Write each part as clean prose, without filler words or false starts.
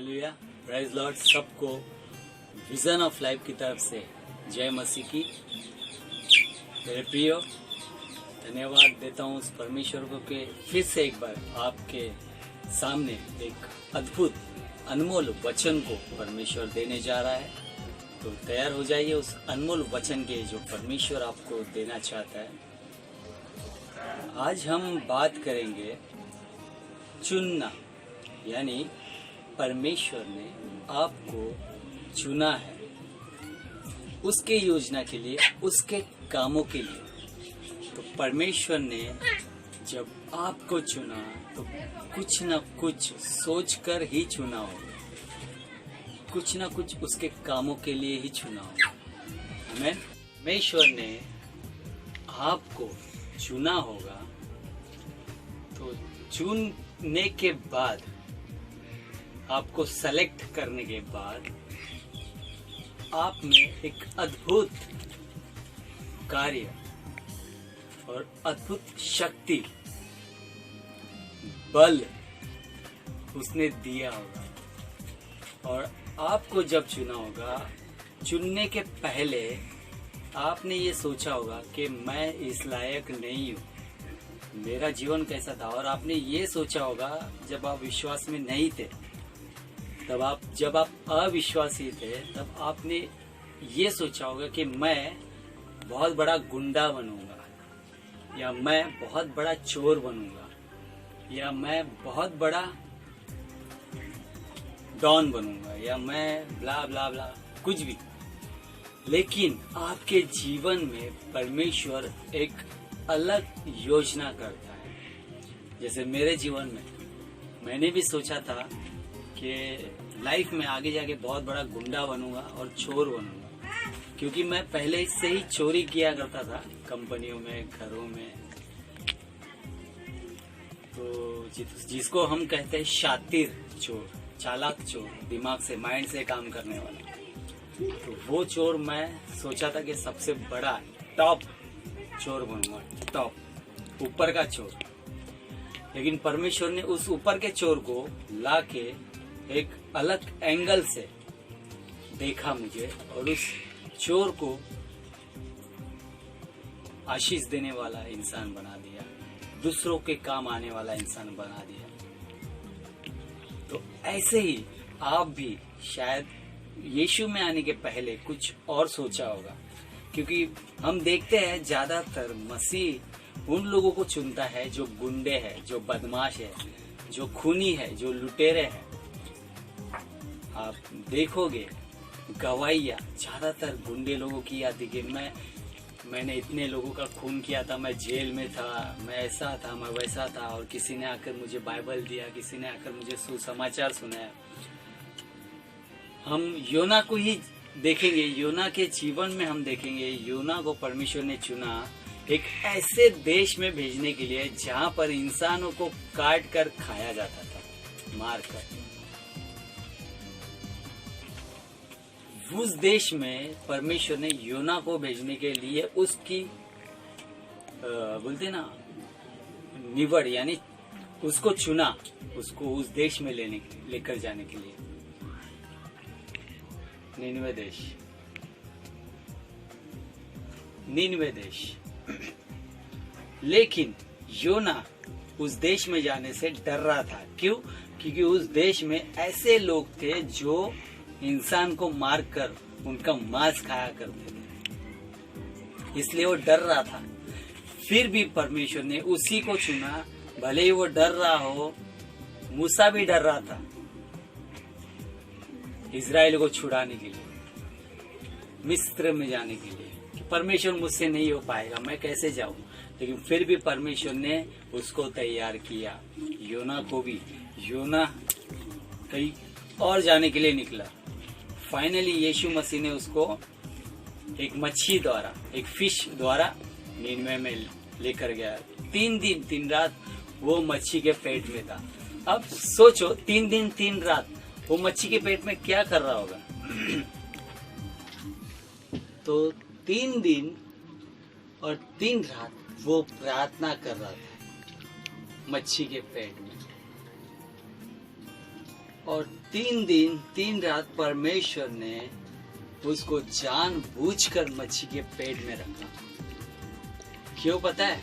Hallelujah, praise Lord. सबको vision of life की तरफ से जय मसीह की। मेरे प्रियो, धन्यवाद देता हूँ उस परमेश्वर को कि फिर से एक बार आपके सामने एक अद्भुत अनमोल वचन को परमेश्वर देने जा रहा है। तो तैयार हो जाइए उस अनमोल वचन के जो परमेश्वर आपको देना चाहता है। आज हम बात करेंगे चुनना, यानी परमेश्वर ने आपको चुना है उसके योजना के लिए, उसके कामों के लिए। तो परमेश्वर ने जब आपको चुना तो कुछ न कुछ सोचकर ही चुना होगा, कुछ न कुछ उसके कामों के लिए ही चुना होगा। आमीन। परमेश्वर ने आपको चुना होगा तो चुनने के बाद, आपको सेलेक्ट करने के बाद आप में एक अद्भुत कार्य और अद्भुत शक्ति, बल उसने दिया होगा। और आपको जब चुना होगा, चुनने के पहले आपने ये सोचा होगा कि मैं इस लायक नहीं हूँ, मेरा जीवन कैसा था। और आपने ये सोचा होगा जब आप विश्वास में नहीं थे, जब आप अविश्वासी थे, तब आपने ये सोचा होगा कि मैं बहुत बड़ा गुंडा बनूंगा, या मैं बहुत बड़ा चोर बनूंगा, या मैं बहुत बड़ा डॉन बनूंगा, या मैं ब्ला ब्ला ब्ला कुछ भी। लेकिन आपके जीवन में परमेश्वर एक अलग योजना करता है। जैसे मेरे जीवन में मैंने भी सोचा था कि लाइफ में आगे जाके बहुत बड़ा गुंडा बनूंगा और चोर बनूंगा, क्योंकि मैं पहले से ही चोरी किया करता था कंपनियों में, घरों में। तो जिसको हम कहते हैं शातिर चोर, चालाक चोर, दिमाग से, माइंड से काम करने वाला, तो वो चोर मैं सोचा था कि सबसे बड़ा टॉप चोर बनूंगा, टॉप ऊपर का चोर। लेकिन परमेश्वर ने उस ऊपर के चोर को लाके एक अलग एंगल से देखा मुझे, और उस चोर को आशीष देने वाला इंसान बना दिया, दूसरों के काम आने वाला इंसान बना दिया। तो ऐसे ही आप भी शायद यीशु में आने के पहले कुछ और सोचा होगा, क्योंकि हम देखते हैं ज्यादातर मसीह उन लोगों को चुनता है जो गुंडे हैं, जो बदमाश है, जो खूनी है, जो लुटेरे हैं। आप देखोगे गवाहियाँ ज्यादातर गुंडे लोगों की आती कि मैंने इतने लोगों का खून किया था, मैं जेल में था, मैं ऐसा था, मैं वैसा था, और किसी ने आकर मुझे बाइबल दिया, किसी ने आकर मुझे सुसमाचार सुनाया। हम योना को ही देखेंगे, योना के जीवन में हम देखेंगे योना को परमेश्वर ने चुना एक ऐसे देश में भेजने के लिए जहां पर इंसानों को काट कर खाया जाता था, मार कर। उस देश में परमेश्वर ने योना को भेजने के लिए उसकी बोलते ना निवड़, यानी उसको चुना, उसको उस देश में लेकर जाने के लिए, नीनवे देश। लेकिन योना उस देश में जाने से डर रहा था। क्यों? क्योंकि उस देश में ऐसे लोग थे जो इंसान को मारकर उनका मांस खाया करते थे, इसलिए वो डर रहा था। फिर भी परमेश्वर ने उसी को चुना, भले ही वो डर रहा हो। मूसा भी डर रहा था इजराइल को छुड़ाने के लिए, मिस्र में जाने के लिए, कि परमेश्वर मुझसे नहीं हो पाएगा, मैं कैसे जाऊं। लेकिन फिर भी परमेश्वर ने उसको तैयार किया, योना को भी। योना कहीं और जाने के लिए निकला। फाइनली यीशु मसीह ने उसको एक मच्छी द्वारा, एक फिश द्वारा नीनवे में लेकर गया। 3 दिन 3 रात वो मच्छी के पेट में था। अब सोचो 3 दिन 3 रात वो मच्छी के पेट में क्या कर रहा होगा। तो 3 दिन और 3 रात वो प्रार्थना कर रहा था मच्छी के पेट में। और 3 दिन 3 रात परमेश्वर ने उसको जानबूझकर मच्छी के पेट में रखा। क्यों पता है?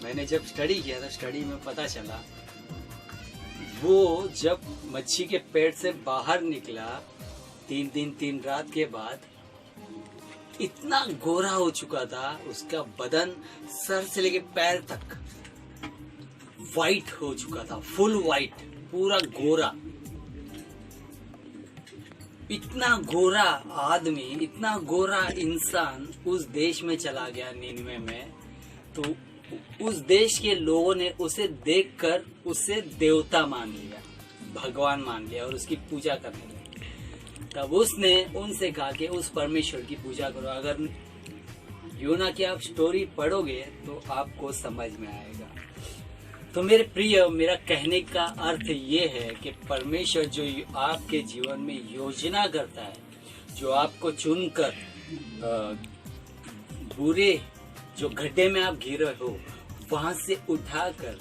मैंने जब स्टडी किया था, स्टडी में पता चला वो जब मच्छी के पेट से बाहर निकला 3 दिन 3 रात के बाद, इतना गोरा हो चुका था, उसका बदन सर से लेके पैर तक वाइट हो चुका था, फुल वाइट, पूरा गोरा। इतना गोरा आदमी, इतना गोरा इंसान उस देश में चला गया निन्वे में, तो उस देश के लोगों ने उसे देखकर उसे देवता मान लिया, भगवान मान लिया और उसकी पूजा करने लगे। तब उसने उनसे कहा कि उस परमेश्वर की पूजा करो। अगर योना की आप स्टोरी पढ़ोगे तो आपको समझ में आएगा। तो मेरे प्रिय, मेरा कहने का अर्थ ये है कि परमेश्वर जो आपके जीवन में योजना करता है, जो आपको चुनकर बुरे जो गड्ढे में आप गिरे हो वहां से उठाकर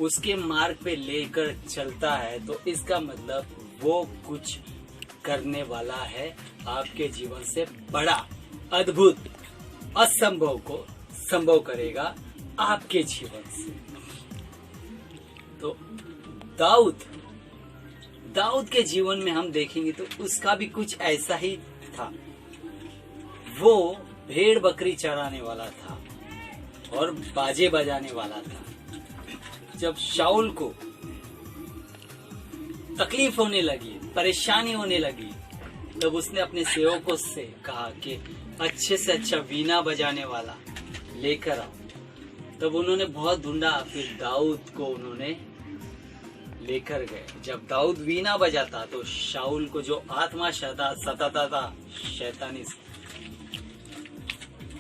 उसके मार्ग पे लेकर चलता है, तो इसका मतलब वो कुछ करने वाला है आपके जीवन से बड़ा, अद्भुत, असंभव को संभव करेगा आपके जीवन से। तो दाऊद के जीवन में हम देखेंगे तो उसका भी कुछ ऐसा ही था। वो भेड़ बकरी चराने वाला था और बाजे बजाने वाला था। जब शाऊल को तकलीफ होने लगी, परेशानी होने लगी, तब उसने अपने सेवकों से कहा कि अच्छे से अच्छा वीणा बजाने वाला लेकर आओ। तब उन्होंने बहुत ढूंढा, फिर दाऊद को उन्होंने लेकर गए। जब दाऊद वीणा बजाता तो शाऊल को जो आत्मा सताता था शैतानी से,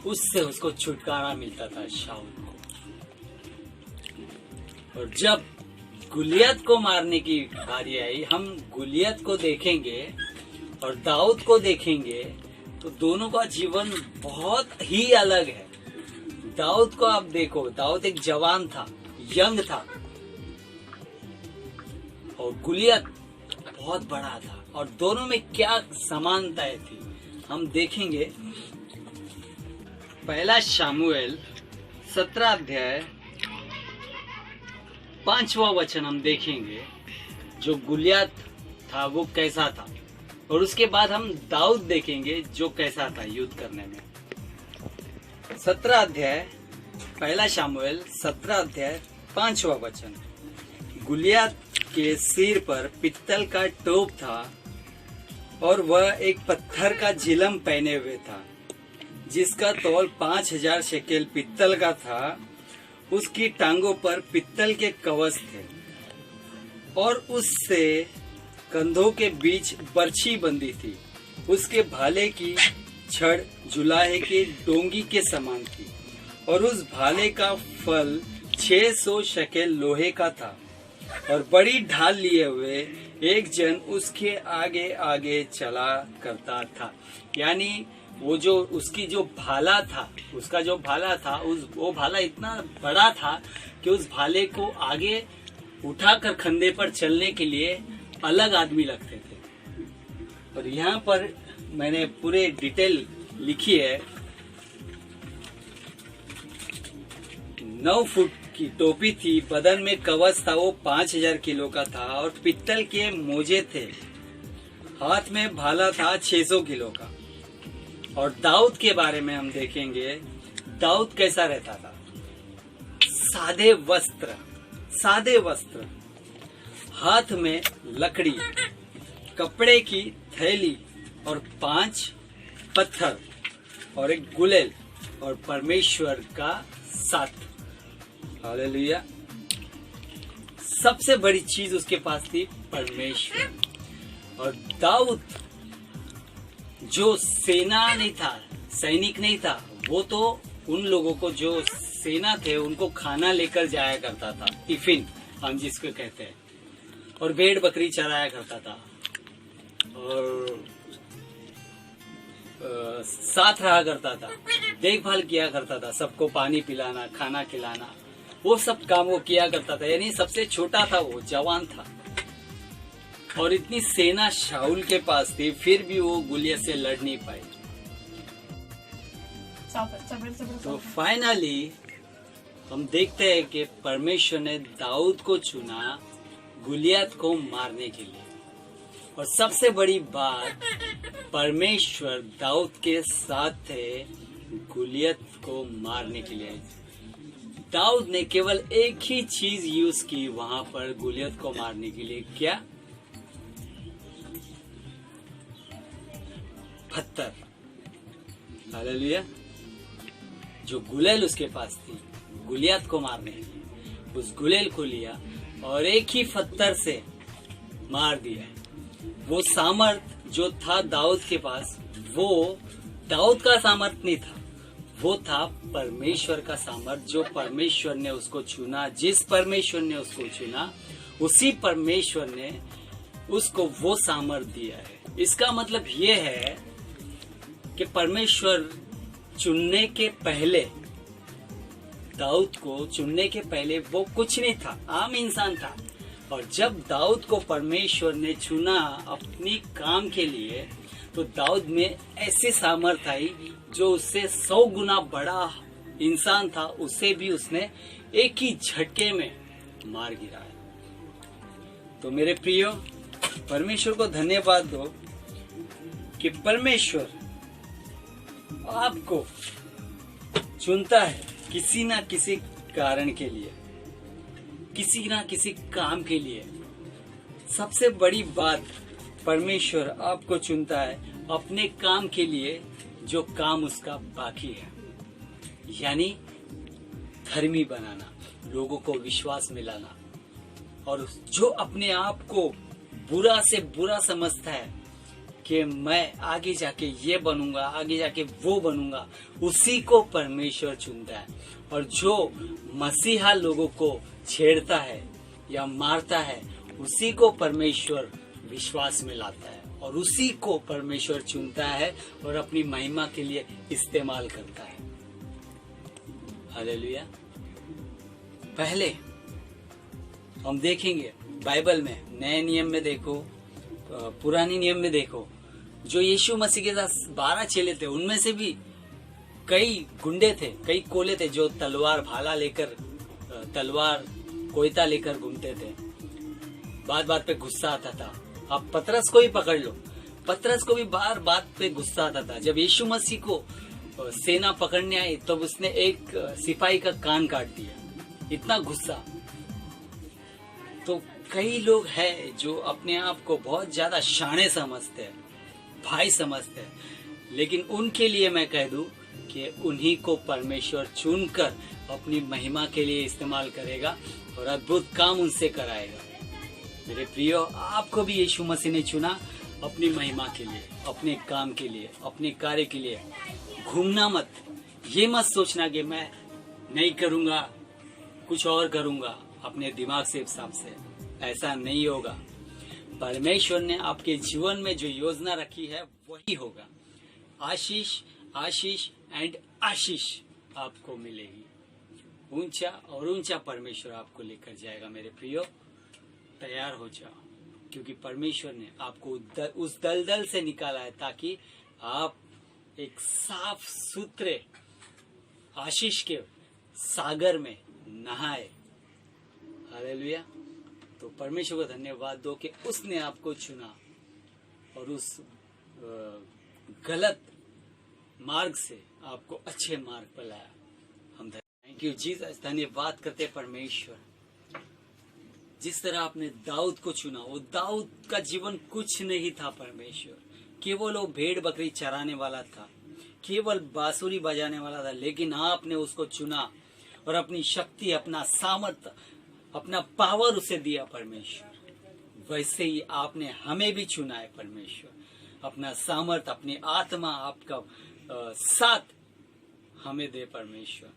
उससे उसको छुटकारा मिलता था शाऊल को। और जब गुलियत को मारने की बारी आई, हम गुलियत को देखेंगे और दाऊद को देखेंगे तो दोनों का जीवन बहुत ही अलग है। दाऊद को आप देखो, दाऊद एक जवान था, यंग था, और गुलियत बहुत बड़ा था, और दोनों में क्या समानताएं थी हम देखेंगे। पहला शामुएल 17 अध्याय 5वां वचन हम देखेंगे, जो गुलियत था वो कैसा था, और उसके बाद हम दाऊद देखेंगे जो कैसा था युद्ध करने में। 17 अध्याय, पहला शामुएल 17 अध्याय 5वां वचन। गुलियत के सिर पर पित्तल का टोप था और वह एक पत्थर का झिलम पहने हुए था, जिसका तौल 5000 शेकेल पित्तल का था। उसकी टांगों पर पित्तल के कवच थे और उससे कंधों के बीच बर्छी बंधी थी। उसके भाले की छड़ जुलाहे के डोंगी के समान थी और उस भाले का फल 600 शेकेल लोहे का था। और बड़ी ढाल लिए हुए एक जन उसके आगे आगे चला करता था। यानी वो जो उसकी जो भाला था, उसका जो भाला था, वो भाला इतना बड़ा था कि उस भाले को आगे उठाकर कंधे पर चलने के लिए अलग आदमी लगते थे। और यहाँ पर मैंने पूरे डिटेल लिखी है। 9 फुट की टोपी थी, बदन में कवच था, वो 5000 किलो का था, और पित्तल के मोजे थे। हाथ में भाला था 600 किलो का। और दाऊद के बारे में हम देखेंगे, दाऊद कैसा रहता था? सादे वस्त्र, हाथ में लकड़ी, कपड़े की थैली और 5 पत्थर और एक गुलेल और परमेश्वर का साथ। हालेलुया। सबसे बड़ी चीज उसके पास थी परमेश्वर। और दाऊद जो सेना नहीं था, सैनिक नहीं था, वो तो उन लोगों को जो सेना थे उनको खाना लेकर जाया करता था, टिफिन हम जिसको कहते हैं, और भेड़ बकरी चराया करता था, और साथ रहा करता था, देखभाल किया करता था, सबको पानी पिलाना, खाना खिलाना, वो सब काम वो किया करता था। यानी सबसे छोटा था, वो जवान था। और इतनी सेना शाऊल के पास थी, फिर भी वो गुलियत से लड़ नहीं पाई। तो फाइनली हम देखते हैं कि परमेश्वर ने दाऊद को चुना गुलियत को मारने के लिए। और सबसे बड़ी बात, परमेश्वर दाऊद के साथ थे गुलियत को मारने के लिए। दाऊद ने केवल एक ही चीज यूज की वहां पर गुलियत को मारने के लिए, क्या? पत्थर। हालेलुया। जो गुलेल उसके पास थी गुलियत को मारने के लिए, उस गुलेल को लिया और एक ही पत्थर से मार दिया। वो सामर्थ जो था दाऊद के पास, वो दाऊद का सामर्थ नहीं था, वो था परमेश्वर का सामर्थ। जो परमेश्वर ने उसको चुना, जिस परमेश्वर ने उसको चुना, उसी परमेश्वर ने उसको वो सामर्थ दिया है। इसका मतलब ये है कि परमेश्वर चुनने के पहले, दाऊद को चुनने के पहले वो कुछ नहीं था, आम इंसान था। और जब दाऊद को परमेश्वर ने चुना अपनी काम के लिए, तो दाऊद में ऐसी सामर्थ आई जो उससे 100 गुना बड़ा इंसान था, उसे भी उसने एक ही झटके में मार गिराया। तो मेरे प्रियो, परमेश्वर को धन्यवाद दो कि परमेश्वर आपको चुनता है किसी ना किसी कारण के लिए, किसी ना किसी काम के लिए। सबसे बड़ी बात, परमेश्वर आपको चुनता है अपने काम के लिए, जो काम उसका बाकी है, यानी धर्मी बनाना, लोगों को विश्वास में लाना। और जो अपने आप को बुरा से बुरा समझता है कि मैं आगे जाके ये बनूंगा, आगे जाके वो बनूंगा, उसी को परमेश्वर चुनता है। और जो मसीहा लोगों को छेड़ता है या मारता है, उसी को परमेश्वर विश्वास में लाता है और उसी को परमेश्वर चुनता है और अपनी महिमा के लिए इस्तेमाल करता है। हालेलुया। पहले हम देखेंगे बाइबल में, नए नियम में देखो, पुरानी नियम में देखो, जो यीशु मसीह के साथ 12 चेले थे, उनमें से भी कई गुंडे थे, कई कोले थे जो तलवार भाला लेकर, तलवार कोयता लेकर घूमते थे। बात बात पे गुस्सा आता था। आप पतरस को ही पकड़ लो, पतरस को भी बार बात पे गुस्सा आता था। जब यीशु मसीह को सेना पकड़ने आई, तब उसने एक सिपाही का कान काट दिया, इतना गुस्सा। तो कई लोग हैं जो अपने आप को बहुत ज्यादा शाणे समझते हैं, भाई समझते हैं, लेकिन उनके लिए मैं कह दूं कि उन्हीं को परमेश्वर चुनकर अपनी महिमा के लिए इस्तेमाल करेगा और अद्भुत काम उनसे कराएगा। मेरे प्रियो, आपको भी यीशु मसीह ने चुना अपनी महिमा के लिए, अपने काम के लिए, अपने कार्य के लिए। घूमना मत, ये मत सोचना कि मैं नहीं करूंगा, कुछ और करूंगा अपने दिमाग से, हिसाब से। ऐसा नहीं होगा। परमेश्वर ने आपके जीवन में जो योजना रखी है वही होगा। आशीष, आशीष एंड आशीष आपको मिलेगी। ऊंचा और ऊंचा परमेश्वर आपको लेकर जाएगा। मेरे प्रियो, तैयार हो जाओ, क्योंकि परमेश्वर ने आपको उस दलदल से निकाला है ताकि आप एक साफ सुथरे आशीष के सागर में नहाए। हालेलुया। तो परमेश्वर को धन्यवाद दो कि उसने आपको चुना और उस गलत मार्ग से आपको अच्छे मार्ग पर लाया। हम थैंक यू जीसस, धन्यवाद करते परमेश्वर। जिस तरह आपने दाऊद को चुना, वो दाऊद का जीवन कुछ नहीं था परमेश्वर, केवल वो भेड़ बकरी चराने वाला था, केवल बांसुरी बजाने वाला था, लेकिन आपने उसको चुना और अपनी शक्ति, अपना सामर्थ्य, अपना पावर उसे दिया परमेश्वर। वैसे ही आपने हमें भी चुना है परमेश्वर, अपना सामर्थ्य, अपनी आत्मा, आपका साथ हमें दे परमेश्वर।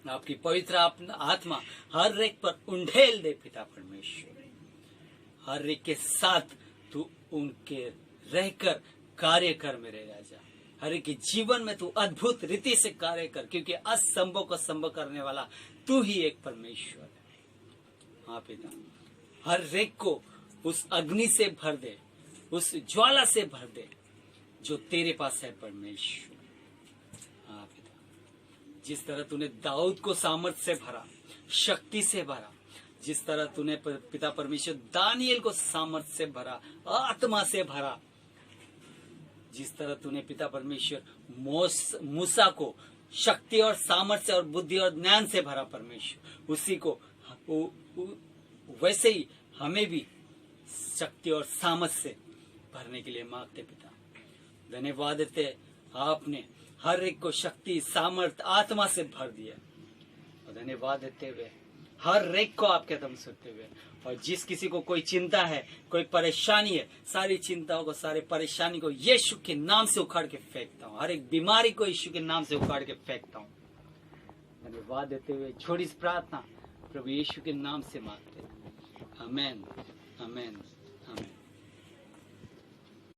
आपकी पवित्र आत्मा हर एक पर उंडेल दे पिता परमेश्वर। हर एक के साथ तू उनके रहकर कार्य कर मेरे राजा। हर एक के जीवन में तू अद्भुत रीति से कार्य कर, क्योंकि असंभव को संभव करने वाला तू ही एक परमेश्वर है। हाँ पिता, हर एक को उस अग्नि से भर दे, उस ज्वाला से भर दे जो तेरे पास है परमेश्वर। हाँ पिता, जिस तरह तूने दाऊद को सामर्थ से भरा, शक्ति से भरा, जिस तरह तूने पिता परमेश्वर दानियल को सामर्थ से भरा, आत्मा से भरा, जिस तरह तूने पिता परमेश्वर मूसा को शक्ति और सामर्थ्य और बुद्धि और ज्ञान से भरा परमेश्वर, उसी को वैसे ही हमें भी शक्ति और सामर्थ्य से भरने के लिए मांगते पिता। धन्यवाद देते, आपने हर एक को शक्ति, सामर्थ्य, आत्मा से भर दिया। और धन्यवाद देते हुए हर एक को आपके कदम सुनते हुए, और जिस किसी को कोई चिंता है, कोई परेशानी है, सारी चिंताओं को, सारी परेशानी को यीशु के नाम से उखाड़ के फेंकता हूँ। हर एक बीमारी को यीशु के नाम से उखाड़ के फेंकता हूँ। धन्यवाद देते हुए छोटी सी प्रार्थना प्रभु यीशु के नाम से मांगते हैं। आमेन, आमेन।